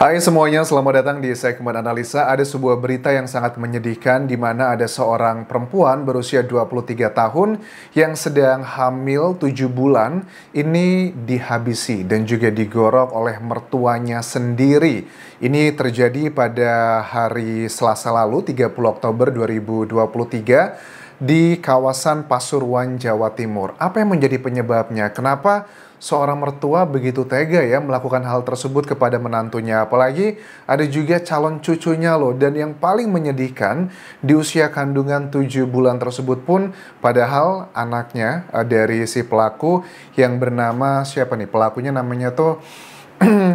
Hai semuanya, selamat datang di segmen analisa. Ada sebuah berita yang sangat menyedihkan di mana ada seorang perempuan berusia 23 tahun yang sedang hamil 7 bulan ini dihabisi dan juga digorok oleh mertuanya sendiri. Ini terjadi pada hari Selasa lalu, 30 Oktober 2023 di kawasan Pasuruan, Jawa Timur. Apa yang menjadi penyebabnya? Kenapa seorang mertua begitu tega ya melakukan hal tersebut kepada menantunya? Apalagi ada juga calon cucunya loh. Dan yang paling menyedihkan, di usia kandungan 7 bulan tersebut pun padahal anaknya dari si pelaku yang bernama siapa nih? Pelakunya namanya tuh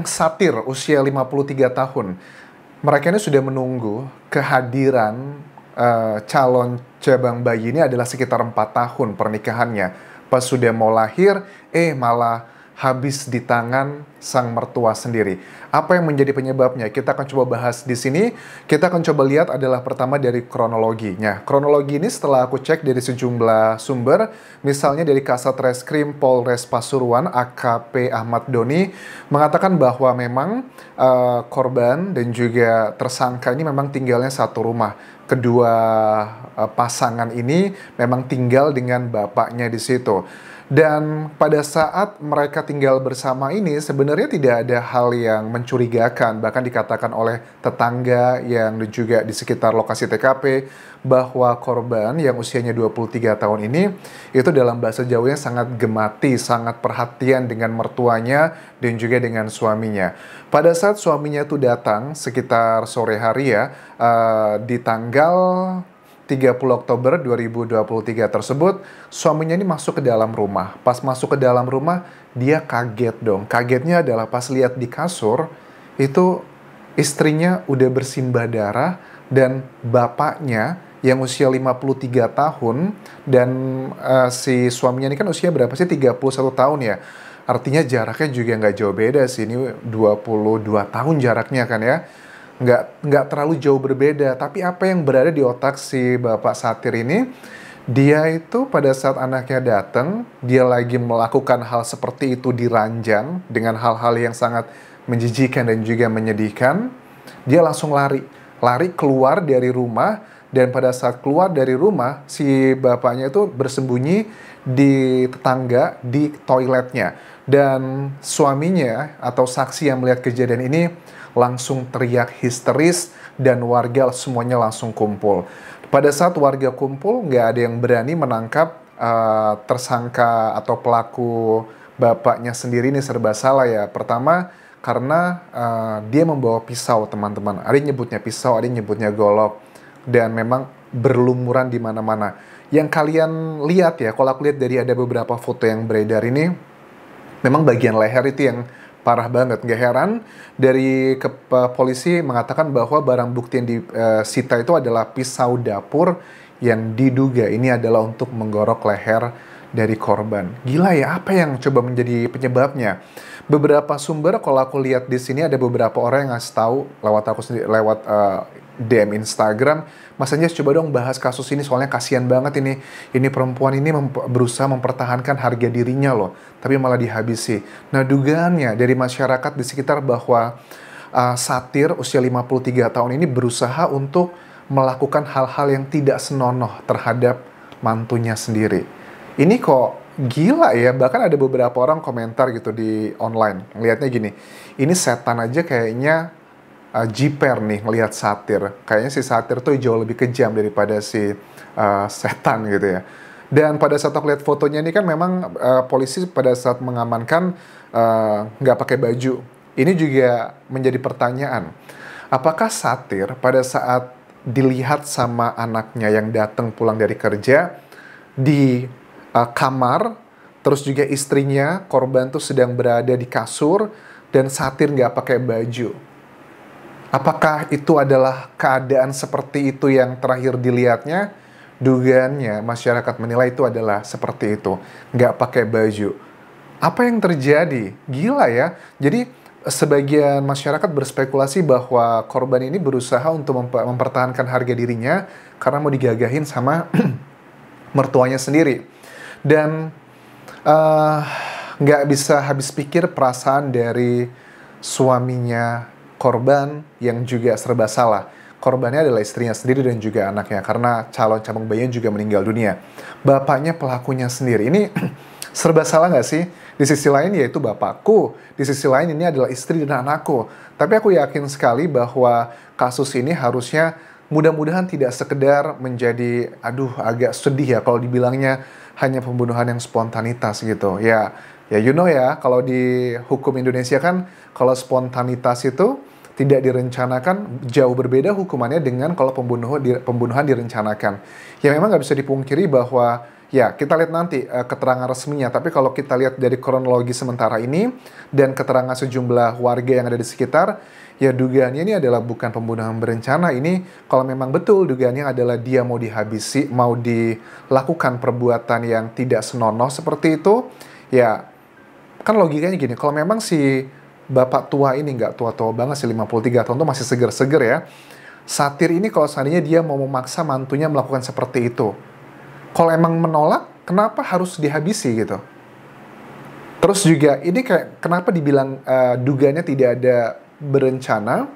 Satir, usia 53 tahun. Mereka ini sudah menunggu kehadiran calon cabang bayi ini adalah sekitar 4 tahun pernikahannya. Pas sudah mau lahir, malah habis di tangan sang mertua sendiri. Apa yang menjadi penyebabnya? Kita akan coba bahas di sini. Kita akan coba lihat adalah pertama dari kronologinya. Kronologi ini setelah aku cek dari sejumlah sumber, misalnya dari Kasat Reskrim Polres Pasuruan AKP Ahmad Doni mengatakan bahwa memang korban dan juga tersangka ini memang tinggalnya satu rumah. Kedua pasangan ini memang tinggal dengan bapaknya di situ. Dan pada saat mereka tinggal bersama ini sebenarnya tidak ada hal yang mencurigakan. Bahkan dikatakan oleh tetangga yang juga di sekitar lokasi TKP bahwa korban yang usianya 23 tahun ini itu dalam bahasa Jawanya sangat gemati, sangat perhatian dengan mertuanya dan juga dengan suaminya. Pada saat suaminya itu datang sekitar sore hari ya, di tanggal 30 Oktober 2023 tersebut, suaminya ini masuk ke dalam rumah. Pas masuk ke dalam rumah, dia kaget dong. Kagetnya adalah pas lihat di kasur, itu istrinya udah bersimbah darah dan bapaknya yang usia 53 tahun dan si suaminya ini kan usia berapa sih? 31 tahun ya. Artinya jaraknya juga nggak jauh beda sih. Ini 22 tahun jaraknya kan ya. Nggak terlalu jauh berbeda, tapi apa yang berada di otak si Bapak Satir ini, dia itu pada saat anaknya datang, dia lagi melakukan hal seperti itu di ranjang dengan hal-hal yang sangat menjijikan dan juga menyedihkan, dia langsung lari keluar dari rumah, dan pada saat keluar dari rumah, si bapaknya itu bersembunyi di tetangga, di toiletnya. Dan suaminya atau saksi yang melihat kejadian ini langsung teriak histeris dan warga semuanya langsung kumpul. Pada saat warga kumpul, nggak ada yang berani menangkap tersangka atau pelaku bapaknya sendiri ini serba salah ya. Pertama, karena dia membawa pisau teman-teman. Ada yang nyebutnya pisau, ada yang nyebutnya golok. Dan memang berlumuran di mana-mana. Yang kalian lihat ya, kalau aku lihat dari ada beberapa foto yang beredar ini, memang bagian leher itu yang parah banget. Gak heran dari polisi mengatakan bahwa barang bukti yang disita itu adalah pisau dapur yang diduga ini adalah untuk menggorok leher dari korban. Gila ya, apa yang coba menjadi penyebabnya? Beberapa sumber kalau aku lihat di sini ada beberapa orang yang ngasih tahu lewat aku sendiri, lewat DM Instagram, Mas Anjas coba dong bahas kasus ini soalnya kasihan banget ini. Ini perempuan ini berusaha mempertahankan harga dirinya loh, tapi malah dihabisi. Nah, dugaannya dari masyarakat di sekitar bahwa Satir usia 53 tahun ini berusaha untuk melakukan hal-hal yang tidak senonoh terhadap mantunya sendiri. Ini kok gila ya, bahkan ada beberapa orang komentar gitu di online. Ngelihatnya gini, ini setan aja kayaknya jiper nih ngelihat Satir. Kayaknya si Satir tuh jauh lebih kejam daripada si setan gitu ya. Dan pada saat aku lihat fotonya ini kan memang polisi pada saat mengamankan nggak pakai baju. Ini juga menjadi pertanyaan. Apakah Satir pada saat dilihat sama anaknya yang datang pulang dari kerja di kamar, terus juga istrinya, korban tuh sedang berada di kasur, dan Satir nggak pakai baju. Apakah itu adalah keadaan seperti itu yang terakhir dilihatnya? Dugaannya masyarakat menilai itu adalah seperti itu, nggak pakai baju. Apa yang terjadi? Gila ya. Jadi sebagian masyarakat berspekulasi bahwa korban ini berusaha untuk mempertahankan harga dirinya karena mau digagahin sama mertuanya sendiri. Dan nggak bisa habis pikir perasaan dari suaminya korban yang juga serba salah. Korbannya adalah istrinya sendiri dan juga anaknya, karena calon cabang bayinya juga meninggal dunia. Bapaknya pelakunya sendiri. Ini serba salah nggak sih? Di sisi lain yaitu bapakku, di sisi lain ini adalah istri dan anakku. Tapi aku yakin sekali bahwa kasus ini harusnya mudah-mudahan tidak sekedar menjadi, agak sedih ya kalau dibilangnya hanya pembunuhan yang spontanitas gitu. Ya ya, kalau di hukum Indonesia kan, kalau spontanitas itu tidak direncanakan, jauh berbeda hukumannya dengan kalau pembunuhan direncanakan. Ya memang nggak bisa dipungkiri bahwa, ya kita lihat nanti keterangan resminya, tapi kalau kita lihat dari kronologi sementara ini, dan keterangan sejumlah warga yang ada di sekitar, ya dugaannya ini adalah bukan pembunuhan berencana. Ini kalau memang betul dugaannya adalah dia mau dihabisi, mau dilakukan perbuatan yang tidak senonoh seperti itu, ya kan logikanya gini, kalau memang si bapak tua ini nggak tua-tua banget sih, 53 tahun tuh masih seger-seger ya. Satir ini kalau seandainya dia mau memaksa mantunya melakukan seperti itu, kalau emang menolak, kenapa harus dihabisi gitu? Terus juga ini kayak kenapa dibilang dugaannya tidak ada berencana?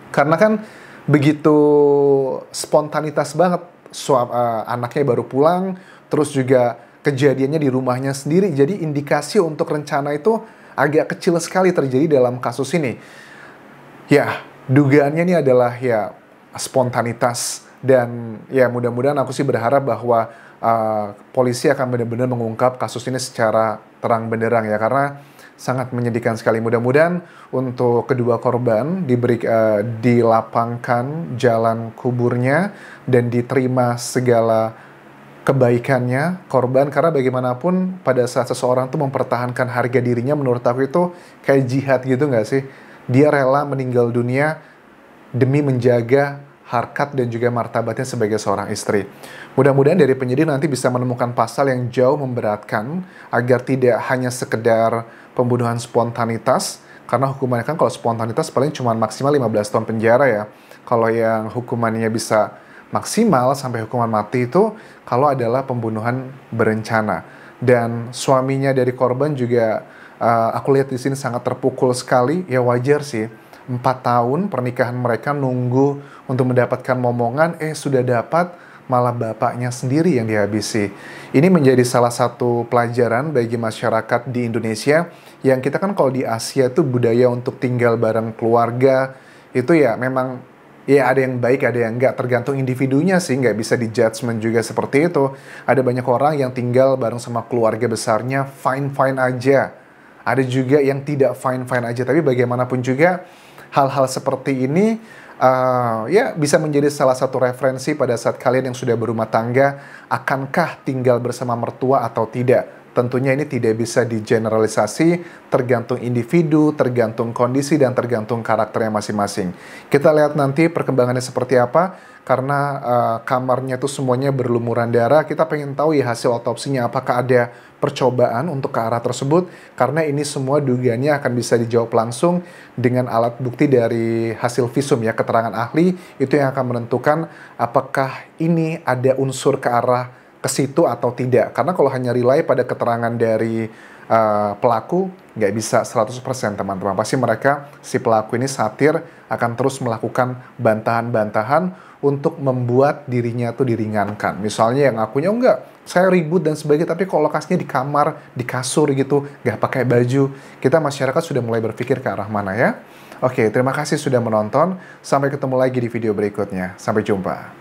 Karena kan begitu spontanitas banget, anaknya baru pulang, terus juga kejadiannya di rumahnya sendiri. Jadi indikasi untuk rencana itu agak kecil sekali terjadi dalam kasus ini. Ya, dugaannya ini adalah ya spontanitas, dan ya mudah-mudahan aku sih berharap bahwa polisi akan benar-benar mengungkap kasus ini secara terang benderang ya, karena sangat menyedihkan sekali. Mudah-mudahan untuk kedua korban dilapangkan jalan kuburnya dan diterima segala kebaikannya korban, karena bagaimanapun pada saat seseorang tuh mempertahankan harga dirinya, menurut aku itu kayak jihad gitu nggak sih? Dia rela meninggal dunia demi menjaga harkat dan juga martabatnya sebagai seorang istri. Mudah-mudahan dari penyidik nanti bisa menemukan pasal yang jauh memberatkan agar tidak hanya sekedar pembunuhan spontanitas, karena hukumannya kan kalau spontanitas paling cuma maksimal 15 tahun penjara ya. Kalau yang hukumannya bisa maksimal sampai hukuman mati itu kalau adalah pembunuhan berencana. Dan suaminya dari korban juga aku lihat di sini sangat terpukul sekali. Ya wajar sih, 4 tahun pernikahan mereka nunggu untuk mendapatkan momongan, sudah dapat malah bapaknya sendiri yang dihabisi. Ini menjadi salah satu pelajaran bagi masyarakat di Indonesia, yang kita kan kalau di Asia itu budaya untuk tinggal bareng keluarga itu ya memang, ya ada yang baik, ada yang enggak, tergantung individunya sih, nggak bisa di-judgment juga seperti itu. Ada banyak orang yang tinggal bareng sama keluarga besarnya fine-fine aja. Ada juga yang tidak fine-fine aja, tapi bagaimanapun juga hal-hal seperti ini ya bisa menjadi salah satu referensi pada saat kalian yang sudah berumah tangga, akankah tinggal bersama mertua atau tidak. Tentunya ini tidak bisa digeneralisasi, tergantung individu, tergantung kondisi, dan tergantung karakternya masing-masing. Kita lihat nanti perkembangannya seperti apa, karena kamarnya tuh semuanya berlumuran darah. Kita pengen tahu ya hasil otopsinya, apakah ada percobaan untuk ke arah tersebut, karena ini semua dugaannya akan bisa dijawab langsung dengan alat bukti dari hasil visum ya, keterangan ahli, itu yang akan menentukan apakah ini ada unsur ke arah ke situ atau tidak. Karena kalau hanya rely pada keterangan dari pelaku, nggak bisa 100% teman-teman. Pasti mereka, si pelaku ini satir, akan terus melakukan bantahan-bantahan untuk membuat dirinya tuh diringankan. Misalnya yang akunya enggak, saya ribut dan sebagainya, tapi kalau lokasinya di kamar, di kasur gitu, nggak pakai baju, kita masyarakat sudah mulai berpikir ke arah mana ya. Oke, terima kasih sudah menonton. Sampai ketemu lagi di video berikutnya. Sampai jumpa.